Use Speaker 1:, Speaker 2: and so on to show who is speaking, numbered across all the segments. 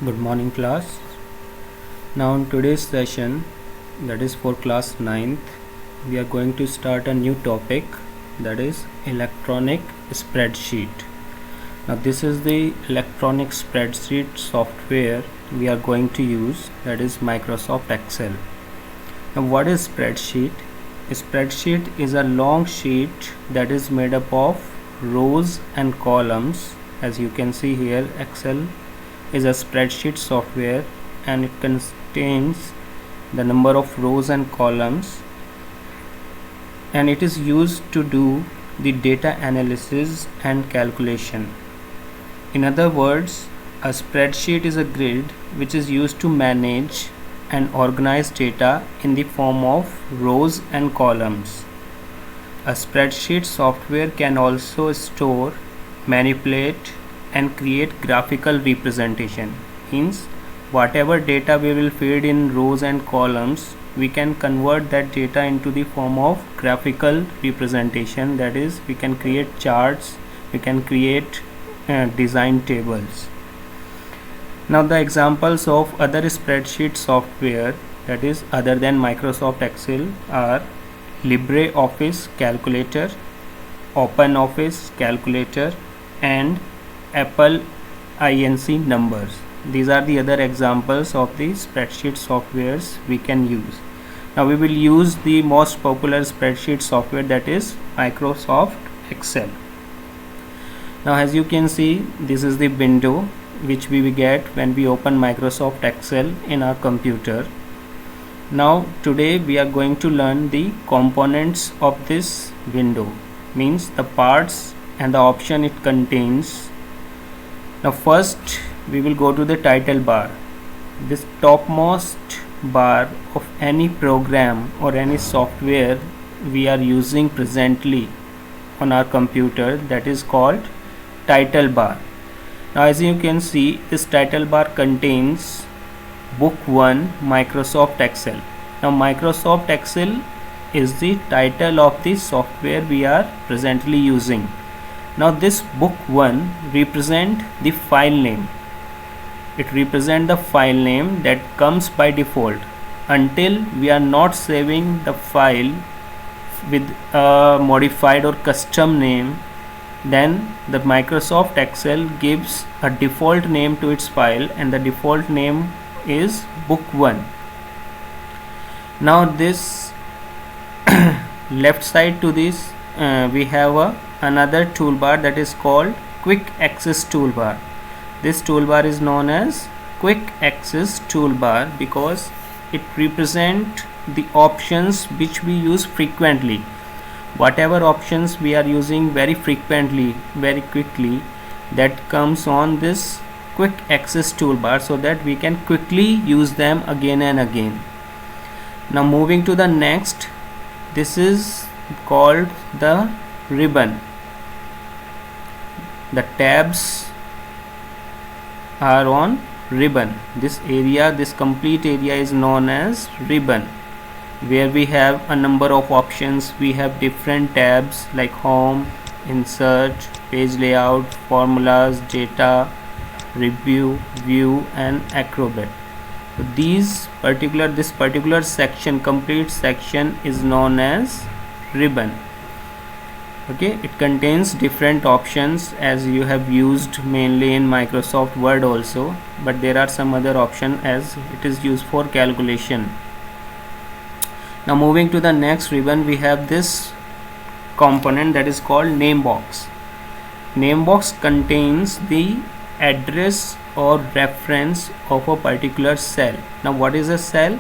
Speaker 1: Good morning class. Now in today's session, that is for class 9th, we are going to start a new topic, that is electronic spreadsheet. Now this is the electronic spreadsheet software we are going to use, that is Microsoft Excel. Now what is spreadsheet? A spreadsheet is a long sheet that is made up of rows and columns. As you can see here, Excel is a spreadsheet software and it contains the number of rows and columns, and it is used to do the data analysis and calculation. In other words, a spreadsheet is a grid which is used to manage and organize data in the form of rows and columns. A spreadsheet software can also store, manipulate and create graphical representation. Means whatever data we will feed in rows and columns, we can convert that data into the form of graphical representation. That is, we can create charts, we can create design tables. Now the examples of other spreadsheet software, that is other than Microsoft Excel, are LibreOffice Calculator, OpenOffice Calculator and Apple Inc. Numbers. These are the other examples of the spreadsheet softwares we can use. Now we will use the most popular spreadsheet software, that is Microsoft Excel. Now as you can see, this is the window which we will get when we open Microsoft Excel in our computer. Now today we are going to learn the components of this window, means the parts and the option it contains. Now first we will go to the title bar. This topmost bar of any program or any software we are using presently on our computer, that is called title bar. Now as you can see, this title bar contains Book 1 Microsoft Excel. Now Microsoft Excel is the title of the software we are presently using. Now this book 1 represent the file name. It represent the file name that comes by default. Until we are not saving the file with a modified or custom name, then the Microsoft Excel gives a default name to its file, and the default name is book 1. Now this left side to this we have another toolbar that is called Quick Access Toolbar. This toolbar is known as Quick Access Toolbar because it represents the options which we use frequently. Whatever options we are using very frequently, very quickly, that comes on this Quick Access Toolbar, so that we can quickly use them again and again. Now moving to the next, this is called the ribbon. The tabs are on ribbon. This area, this complete area is known as ribbon, where we have a number of options. We have different tabs like home, insert, page layout, formulas, data, review, view and acrobat. So this particular section, complete section, is known as ribbon. Okay, it contains different options as you have used mainly in Microsoft Word also, but there are some other options as it is used for calculation. Now moving to the next ribbon, we have this component that is called name box. Name box contains the address or reference of a particular cell. Now what is a cell?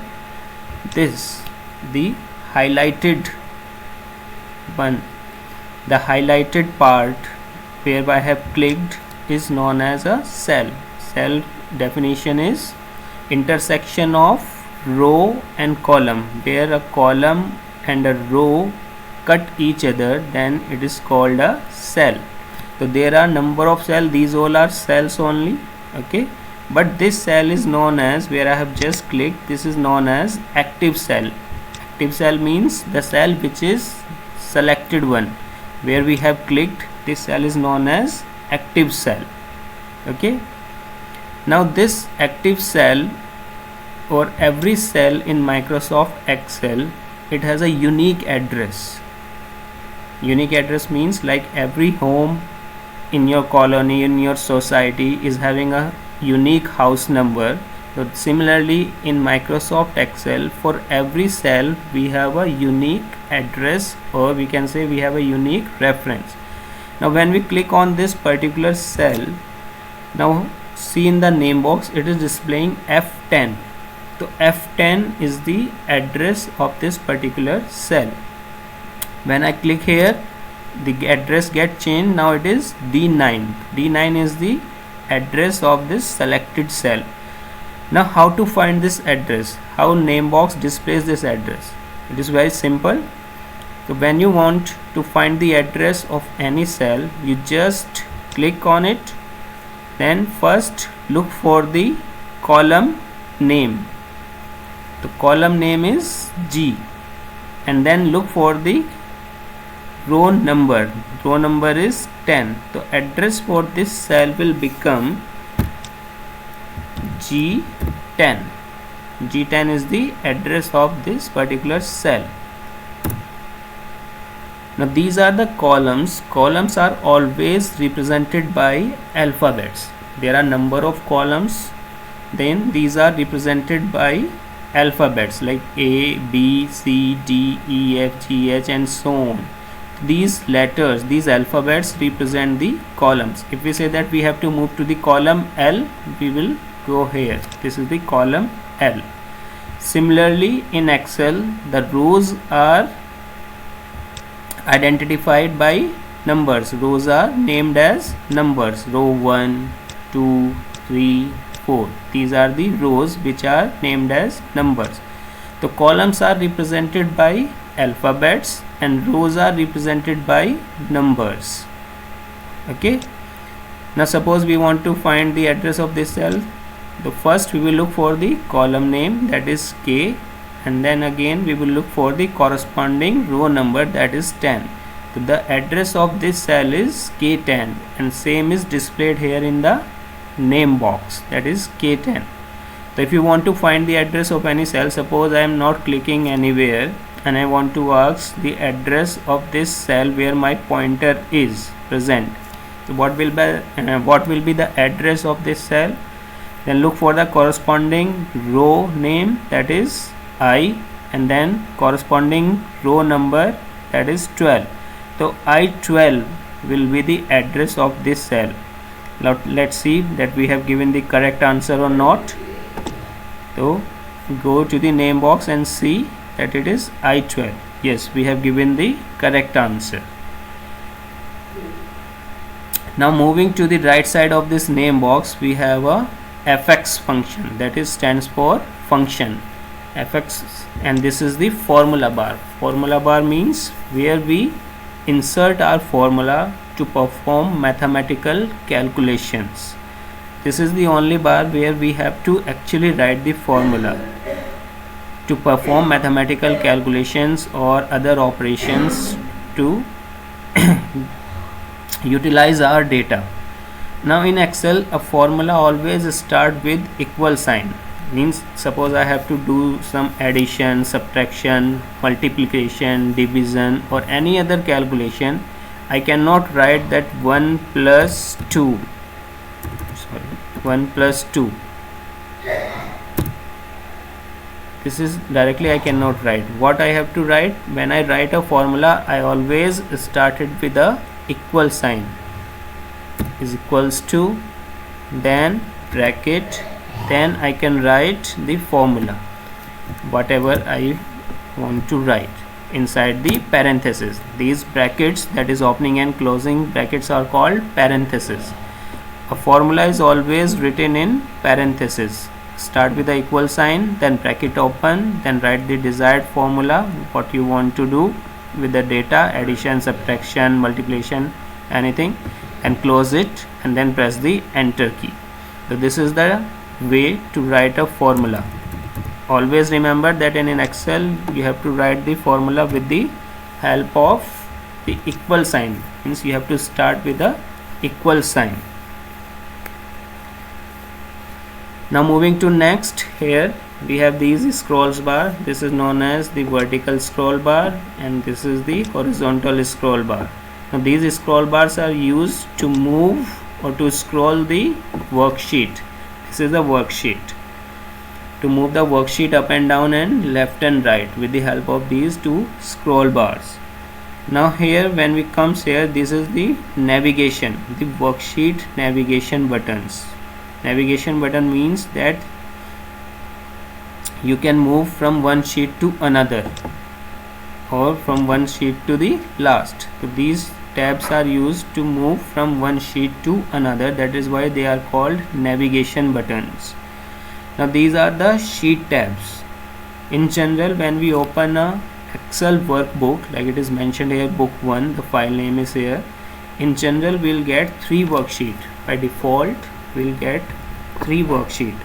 Speaker 1: This, the highlighted one, the highlighted part where I have clicked is known as a cell. Cell definition is intersection of row and column, where a column and a row cut each other, then it is called a cell. So there are number of cells, these all are cells only. Okay, but this cell is known as, where I have just clicked, this is known as active cell. Active cell means the cell which is selected one. Where we have clicked, this cell is known as active cell. Okay, Now this active cell or every cell in Microsoft Excel, it has a unique address. Unique address means like every home in your colony, in your society is having a unique house number. So similarly in Microsoft Excel, for every cell we have a unique address, or we can say we have a unique reference. Now when we click on this particular cell, now see in the name box it is displaying F10. So F10 is the address of this particular cell. When I click here, the address get changed. Now it is D9. D9 is the address of this selected cell. Now how to find this address? How name box displays this address? It is very simple. So when you want to find the address of any cell, you just click on it. Then first look for the column name. The column name is G, and then look for the row number. Row number is 10. The address for this cell will become G10. G10 is the address of this particular cell. Now these are the columns. Columns are always represented by alphabets. There are number of columns, then these are represented by alphabets like A, B, C, D, E, F, G, H and so on. These letters, these alphabets represent the columns. If we say that we have to move to the column L, we will go here. This is the column L. Similarly in Excel, the rows are identified by numbers. Rows are named as numbers. Row 1, 2, 3, 4. These are the rows which are named as numbers. The columns are represented by alphabets and rows are represented by numbers. Okay. Now suppose we want to find the address of this cell. The first we will look for the column name, that is K, and then again we will look for the corresponding row number, that is 10. So the address of this cell is K10 and same is displayed here in the name box, that is K10. So if you want to find the address of any cell, suppose I am not clicking anywhere and I want to ask the address of this cell where my pointer is present. So what will be the address of this cell? Then look for the corresponding row name, that is I, and then corresponding row number, that is 12. So I12 will be the address of this cell. Now let's see that we have given the correct answer or not. So go to the name box and see that it is I12. Yes, we have given the correct answer. Now moving to the right side of this name box, we have a fx function, that is stands for function fx, and this is the formula bar. Formula bar means where we insert our formula to perform mathematical calculations. This is the only bar where we have to actually write the formula to perform mathematical calculations or other operations to utilize our data. Now in Excel, a formula always start with equal sign. Means suppose I have to do some addition, subtraction, multiplication, division or any other calculation, I cannot write that 1 plus 2. Sorry, 1 plus 2. This is directly I cannot write. What I have to write? When I write a formula, I always start it with a equal sign. Is equals to, then bracket, then I can write the formula whatever I want to write inside the parenthesis. These brackets, that is opening and closing brackets, are called parenthesis. A formula is always written in parenthesis. Start with the equal sign, then bracket open, then write the desired formula, what you want to do with the data, addition, subtraction, multiplication, anything, and close it and then press the enter key. So this is the way to write a formula. Always remember that in Excel you have to write the formula with the help of the equal sign. Means you have to start with the equal sign. Now moving to next, here we have these scrolls bar. This is known as the vertical scroll bar, and this is the horizontal scroll bar. Now these scroll bars are used to move or to scroll the worksheet. This is the worksheet. To move the worksheet up and down and left and right with the help of these two scroll bars. Now here when we comes here, this is the navigation, the worksheet navigation buttons. Navigation button means that you can move from one sheet to another or from one sheet to the last. So these tabs are used to move from one sheet to another. That is why they are called navigation buttons. Now these are the sheet tabs. In general, when we open a Excel workbook, like it is mentioned here, book 1, the file name is here. In general, we'll get 3 worksheet. By default, we'll get 3 worksheet.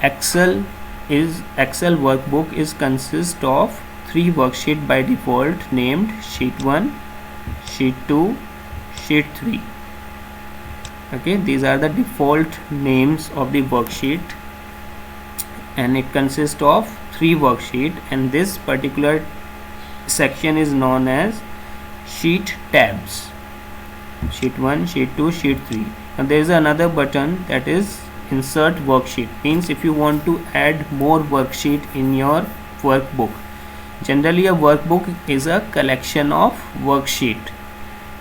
Speaker 1: Excel workbook is consist of 3 worksheet by default, named sheet 1, sheet 2, sheet 3. Okay, these are the default names of the worksheet, and it consists of 3 worksheet, and this particular section is known as sheet tabs. Sheet 1, sheet 2, sheet 3. Now there is another button, that is insert worksheet. Means if you want to add more worksheet in your workbook. Generally a workbook is a collection of worksheet.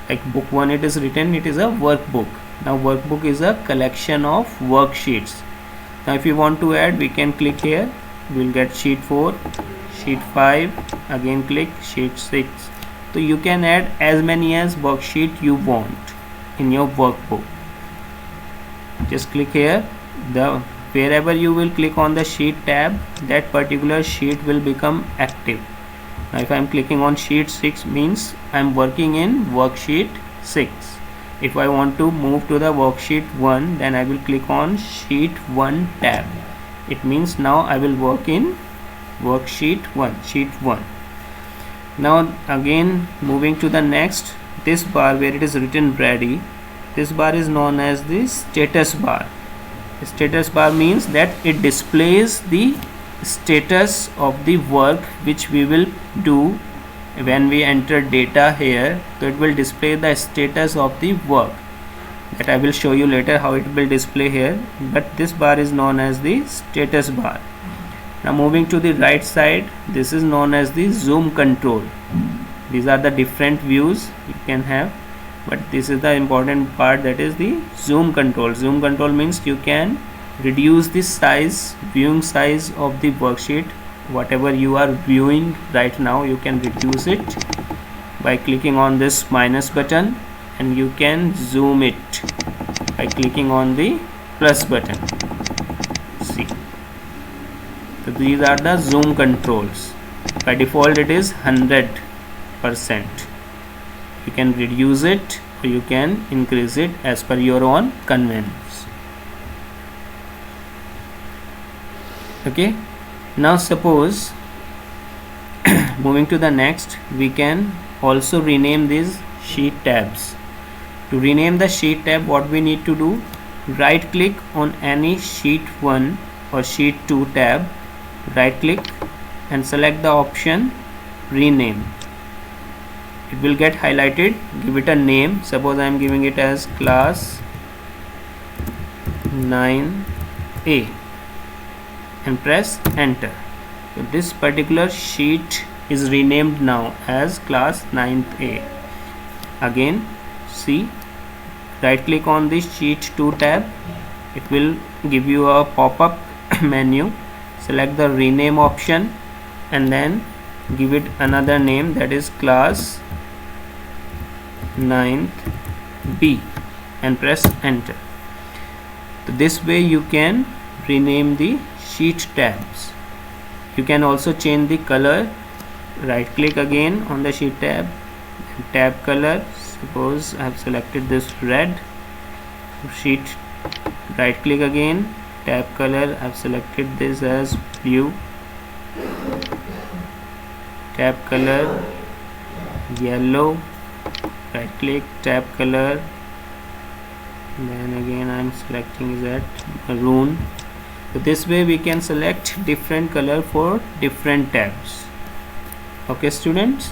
Speaker 1: Like book 1 it is written, it is a workbook. Now workbook is a collection of worksheets. Now if you want to add, we can click here, we will get sheet 4, sheet 5, again click sheet 6. So you can add as many as worksheet you want in your workbook. Just click here, wherever you will click on the sheet tab, that particular sheet will become active. Now if I am clicking on sheet 6, means I am working in worksheet 6. If I want to move to the worksheet 1, then I will click on sheet 1 tab. It means now I will work in worksheet 1, sheet 1. Now again moving to the next, this bar where it is written ready, this bar is known as the status bar. The status bar means that it displays the status of the work which we will do when we enter data here. So it will display the status of the work, that I will show you later how it will display here, but this bar is known as the status bar. Now moving to the right side, this is known as the zoom control. These are the different views you can have, but this is the important part, that is the zoom control. Zoom control means you can reduce the size, viewing size of the worksheet. Whatever you are viewing right now, you can reduce it by clicking on this minus button, and you can zoom it by clicking on the plus button. See, so these are the zoom controls. By default it is 100%. You can reduce it or you can increase it as per your own convenience. Okay, now suppose moving to the next, we can also rename these sheet tabs. To rename the sheet tab, what we need to do, right click on any sheet 1 or sheet 2 tab, right click and select the option rename. It will get highlighted. Give it a name. Suppose I am giving it as class 9A and press enter. So this particular sheet is renamed now as class 9A. Again, see, right click on the sheet 2 tab, it will give you a pop-up menu. Select the rename option and then give it another name, that is class 9B, and press enter. So this way you can rename the sheet tabs. You can also change the color. Right click again on the sheet tab, tab color. Suppose I have selected this red sheet, right click again, tab color, I have selected this as blue, tab color yellow, right click, tab color, then again I am selecting that maroon, So this way we can select different color for different tabs. Okay students,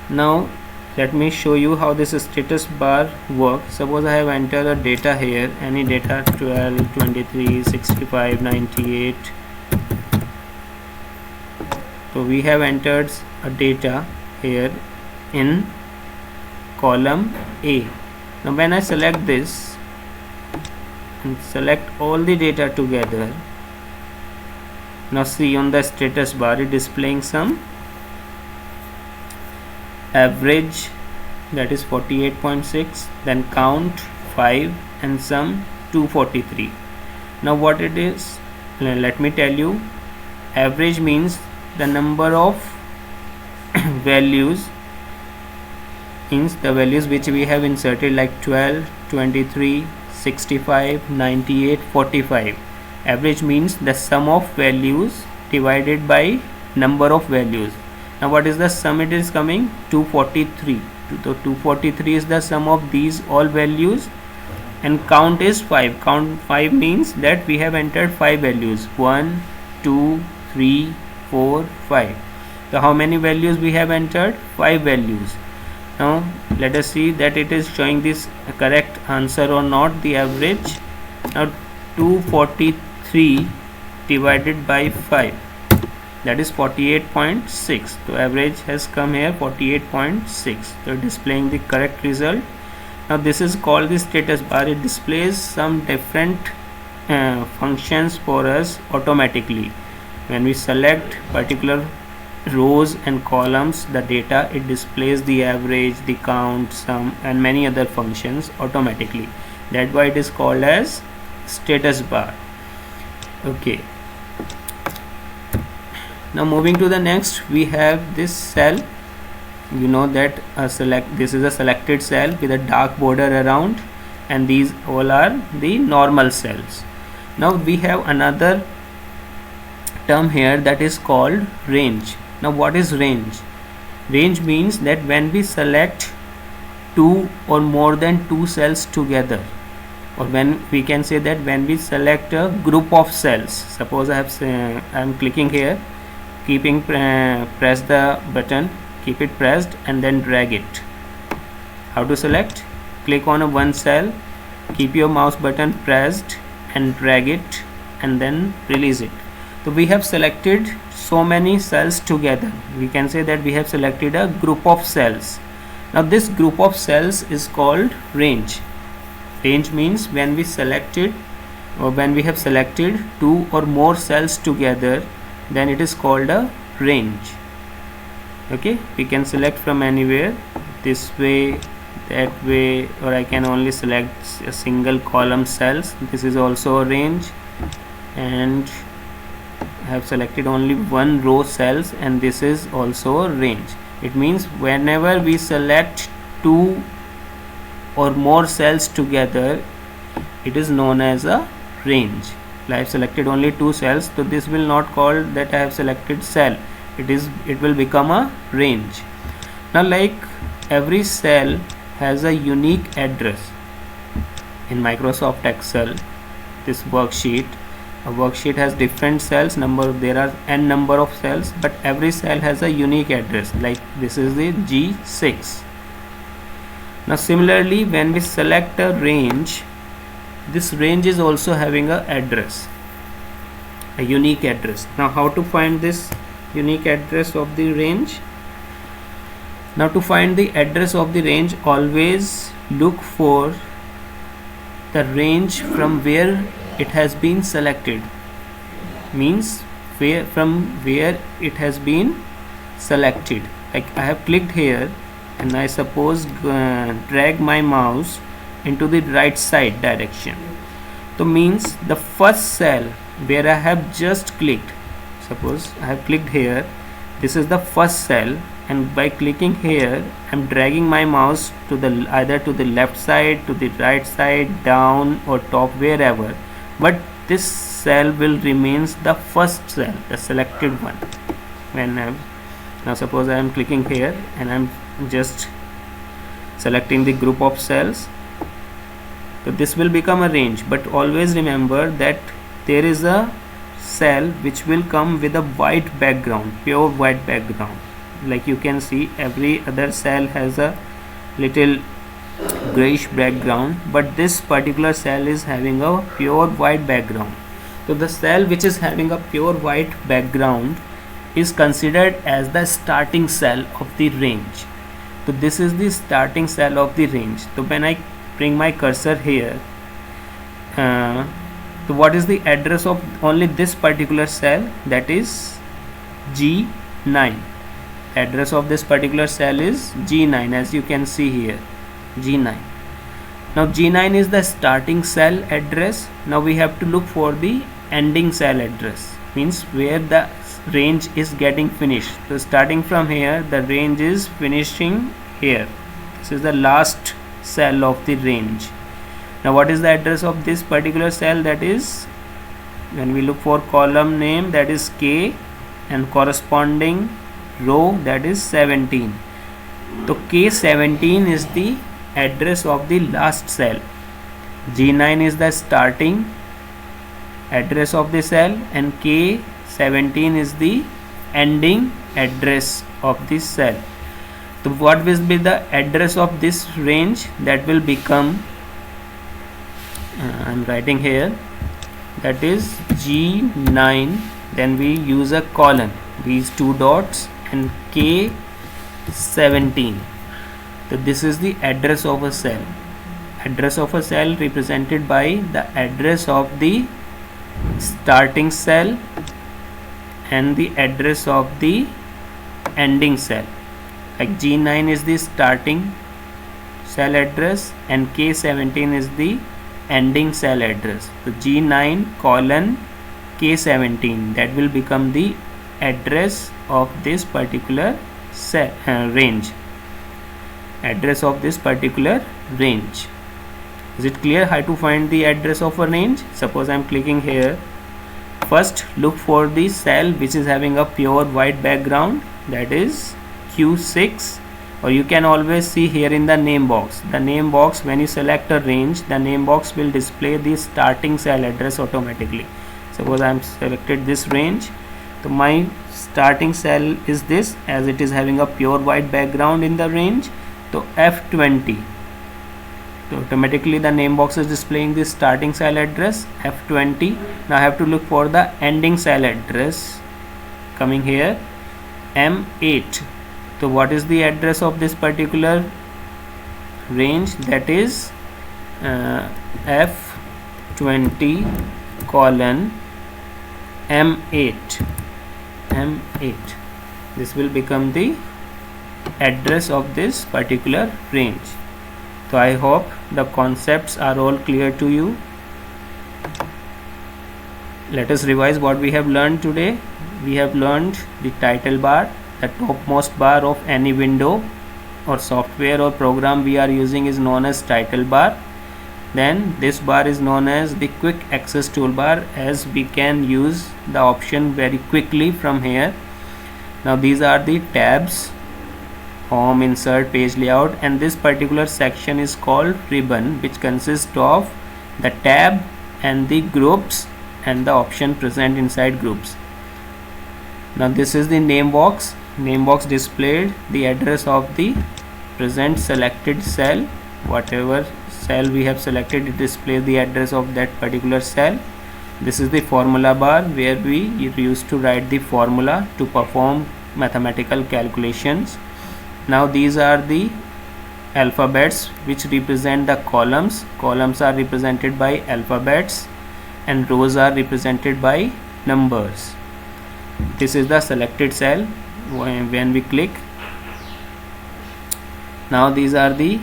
Speaker 1: now let me show you how this status bar works. Suppose I have entered a data here, any data 12, 23, 65, 98. So we have entered a data here in column A. Now when I select this and select all the data together, now see on the status bar it displaying some average, that is 48.6, then count 5 and some 243. Now what it is, let me tell you. Average means the number of values, means the values which we have inserted, like 12, 23, 65, 98, 45. Average means the sum of values divided by number of values. Now what is the sum? It is coming 243. So 243 is the sum of these all values, and count is 5. Count 5 means that we have entered 5 values, 1, 2, 3, 4, 5. So how many values we have entered? 5 values. Now let us see that it is showing this correct answer or not, the average. Now 243 divided by 5, that is 48.6. So average has come here 48.6. So displaying the correct result. Now this is called the status bar. It displays some different functions for us automatically. When we select particular rows and columns, the data, it displays the average, the count, sum and many other functions automatically. That's why it is called as status bar. Okay, now moving to the next, we have this cell. You know that this is a selected cell with a dark border around, and these all are the normal cells. Now we have another term here that is called range. Now what is range? Range means that when we select two or more than two cells together, or when we can say that when we select a group of cells. Suppose I am clicking here, keeping press the button, keep it pressed and then drag it. How to select? Click on one cell, keep your mouse button pressed and drag it and then release it. So we have selected so many cells together. We can say that we have selected a group of cells. Now this group of cells is called range. Range means when we selected, or when we have selected two or more cells together, then it is called a range. Okay, we can select from anywhere, this way, that way, or I can only select a single column cells. This is also a range, and I have selected only one row cells, and this is also a range. It means whenever we select two or more cells together, it is known as a range. I have selected only two cells, so this will not call that I have selected cell. It will become a range. Now like every cell has a unique address. In Microsoft Excel, this worksheet, a worksheet has different cells, there are n number of cells, but every cell has a unique address. Like this is the G6. Now similarly, when we select a range, this range is also having a address, a unique address. Now how to find this unique address of the range? Now to find the address of the range, always look for the range from where it has been selected. Means from where it has been selected. Like I have clicked here and I suppose drag my mouse into the right side direction. So means the first cell where I have just clicked, suppose I have clicked here, this is the first cell, and by clicking here I am dragging my mouse to the either to the left side, to the right side, down or top, wherever, but this cell will remains the first cell, the selected one. Now suppose I am clicking here and I am just selecting the group of cells. So this will become a range, but always remember that there is a cell which will come with a white background, pure white background. Like you can see, every other cell has a little grayish background, but this particular cell is having a pure white background. So the cell which is having a pure white background is considered as the starting cell of the range. So this is the starting cell of the range. So when I bring my cursor here, so what is the address of only this particular cell? That is G9. Address of this particular cell is G9, as you can see here, G9. Now G9 is the starting cell address. Now we have to look for the ending cell address, means where the range is getting finished. So starting from here, the range is finishing here. This is the last cell of the range. Now what is the address of this particular cell? That is, when we look for column name, that is K, and corresponding row, that is 17. So K17 is the address of the last cell. G9 is the starting address of the cell, and K17 is the ending address of this cell. So what will be the address of this range? That will become, I am writing here, that is G9, then we use a colon, these two dots, and K17. So this is the address of a cell. Address of a cell represented by the address of the starting cell and the address of the ending cell. Like G9 is the starting cell address and K17 is the ending cell address. So G9 colon K17, that will become the address of this particular cell, range. Address of this particular range. Is it clear how to find the address of a range? Suppose I am clicking here. First look for the cell which is having a pure white background, that is Q6, or you can always see here in the name box. The name box, when you select a range, the name box will display the starting cell address automatically. Suppose I am selected this range, so my starting cell is this, as it is having a pure white background in the range. So F20, so automatically the name box is displaying the starting cell address F20. Now I have to look for the ending cell address, coming here M8. So what is the address of this particular range? That is F20 colon M8. This will become the address of this particular range. So I hope the concepts are all clear to you. Let us revise what we have learned today. We have learned the title bar. The topmost bar of any window or software or program we are using is known as title bar. Then this bar is known as the quick access toolbar, as we can use the option very quickly from here. Now these are the tabs: home, insert, page layout, and this particular section is called ribbon, which consists of the tab and the groups and the option present inside groups. Now this is the name box. Name box displayed the address of the present selected cell. Whatever cell we have selected, it displays the address of that particular cell. This is the formula bar, where we used to write the formula to perform mathematical calculations. Now these are the alphabets which represent the columns. Columns are represented by alphabets and rows are represented by numbers. This is the selected cell when we click. Now these are the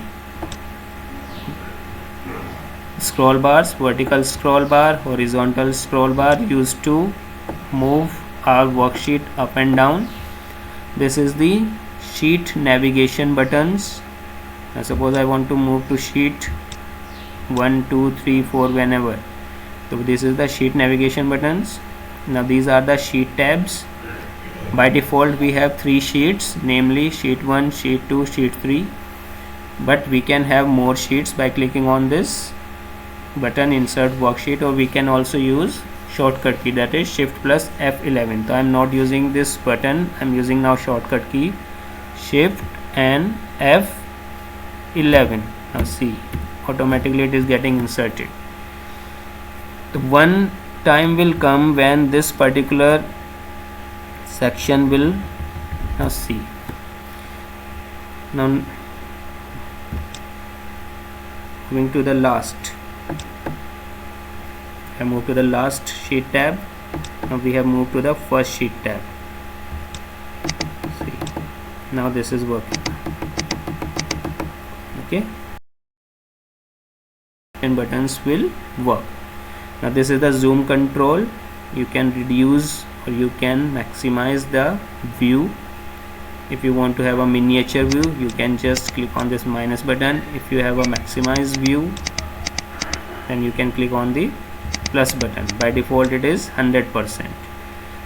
Speaker 1: scroll bars: vertical scroll bar, horizontal scroll bar, used to move our worksheet up and down. This is the sheet navigation buttons. Now suppose I want to move to sheet 1, 2, 3, 4 whenever. So this is the sheet navigation buttons. Now these are the sheet tabs. By default we have 3 sheets, namely sheet 1, sheet 2, sheet 3, but we can have more sheets by clicking on this button, insert worksheet, or we can also use shortcut key, that is shift plus F11. So I am not using this button, I am using now shortcut key shift and F11. Now see, automatically it is getting inserted. The one time will come when this particular section will, now see, now moving to the last, I move to the last sheet tab. Now we have moved to the first sheet tab. See, now this is working. Okay, and buttons will work. Now this is the zoom control. You can reduce or you can maximize the view. If you want to have a miniature view, you can just click on this minus button. If you have a maximize view, then you can click on the plus button. By default it is 100%.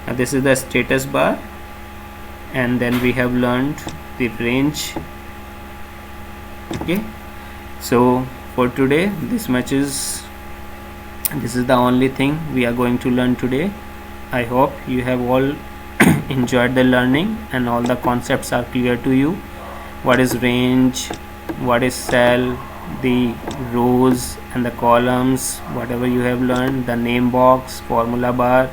Speaker 1: Now this is the status bar, and then we have learned the range. Okay, so for today this is the only thing we are going to learn today. I hope you have all enjoyed the learning and all the concepts are clear to you. What is range, what is cell, the rows and the columns, whatever you have learned, the name box, formula bar,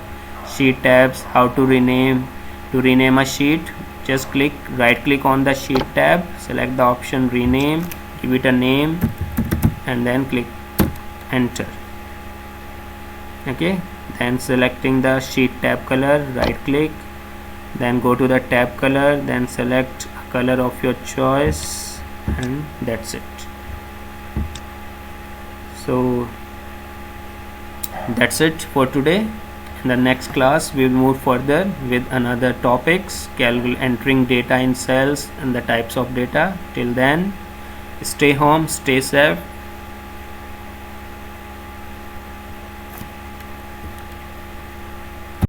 Speaker 1: sheet tabs, how to rename. To rename a sheet, just right click on the sheet tab, select the option rename, give it a name and then click enter. Okay, then selecting the sheet tab color, right click, then go to the tab color, then select a color of your choice, and that's it. So that's it for today. In the next class we will move further with another topics, entering data in cells and the types of data. Till then, stay home, stay safe